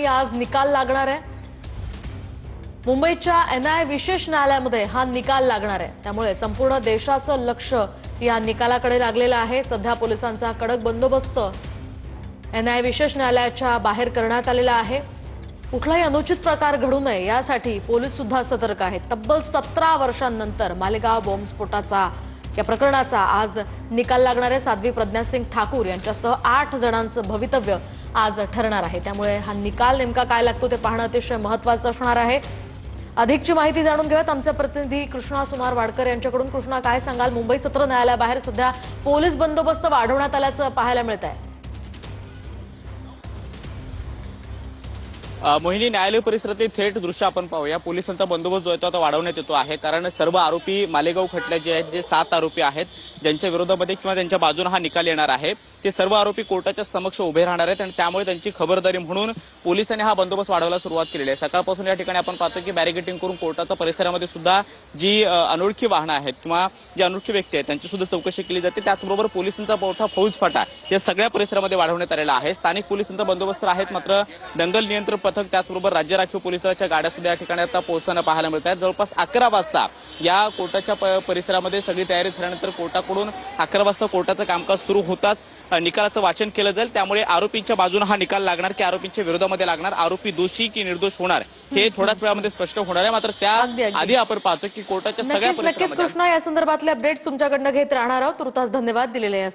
प्रकरणी आज निकाल लागणार आहे। मुंबईच्या एनआय विशेष न्यायालयामध्ये हा निकाल लागणार आहे, त्यामुळे संपूर्ण देशाचं लक्ष या निकालाकडे लागलेलं आहे। सध्या पोलिसांचा कडक बंदोबस्त एनआय विशेष न्यायालयाच्या बाहेर करण्यात आलेला आहे। कुठलाही अनुचित प्रकार घडू नये यासाठी पोलीस सुद्धा सतर्क आहेत। तब्बल 17 वर्षांनंतर मालेगाव बॉम्बस्फोटाचा या प्रकरणाचा आज निकाल लागणार आहे। साध्वी प्रज्ञा सिंग ठाकूर यांच्यासह 8 जणांचं भवितव्य आज ठरणार आहे, त्यामुळे हा निकाल नेमका काय लागतो ते पाहणं अतिशय महत्त्वाचं असणार आहे। अधिकची माहिती जाणून घेऊयात आमचे प्रतिनिधी कृष्णा सुमार वाडकर यांच्याकडून। कृष्णा, काय सांगाल? मुंबई सत्र न्यायालयाबाहेर सध्या पोलीस बंदोबस्त वाढवण्यात आल्याचं पाहायला मिळत आहे। मोहिनी, न्यायालय परिसरातील थेट दृश्य आपण पाहूया। पोलिसांचा बंदोबस्त जो आहे तो आता वाढवण्यात येतो आहे, कारण सर्व आरोपी मालेगाव खटल्या जे आहेत, जे 7 आरोपी आहेत ज्यांच्या विरोधामध्ये किंवा त्यांच्या बाजूने हा निकाल येणार आहे, ते सर्व आरोपी कोर्टाच्या समक्ष उभे राहणार आहेत आणि त्यामुळे त्यांची खबरदारी म्हणून पोलिसांनी हा बंदोबस्त वाढवायला सुरुवात केलेली आहे। सकाळपासून या ठिकाणी आपण पाहतो की बॅरिकेडिंग करून कोर्टाच्या परिसरामध्ये सुद्धा जी अनोळखी वाहनं आहेत किंवा जी अनोळखी व्यक्ती आहेत त्यांची सुद्धा चौकशी केली जाते। त्याचबरोबर पोलिसांचा मोठा फौजफाटा या सगळ्या परिसरामध्ये वाढवण्यात आलेला आहे। स्थानिक पोलिसांचा बंदोबस्त आहेत, मात्र दंगल नियंत्रण पथक त्याचबरोबर राज्य राखीव पोलीस दलाच्या गाड्या सुद्धा या ठिकाणी आता पोहोचताना पाहायला मिळत आहेत। जवळपास 11 वाजता या कोर्टाच्या परिसरामध्ये सगळी तयारी झाल्यानंतर कोर्टाकडून 11 वाजता कोर्टाचं कामकाज सुरू होताच निकालाचं वाचन केलं जाईल। त्यामुळे आरोपींच्या बाजूने हा निकाल लागणार की आरोपींच्या विरोधामध्ये लागणार, आरोपी दोषी की निर्दोष होणार हे थोड्याच वेळामध्ये स्पष्ट होणार आहे। मात्र त्या आधी आपण पाहतो की कोर्टाच्या सगळ्या नक्कीच कृष्णा, या संदर्भातले अपडेट्स तुमच्याकडनं घेत राहणार आहोत। तुर्तास धन्यवाद दिलेले या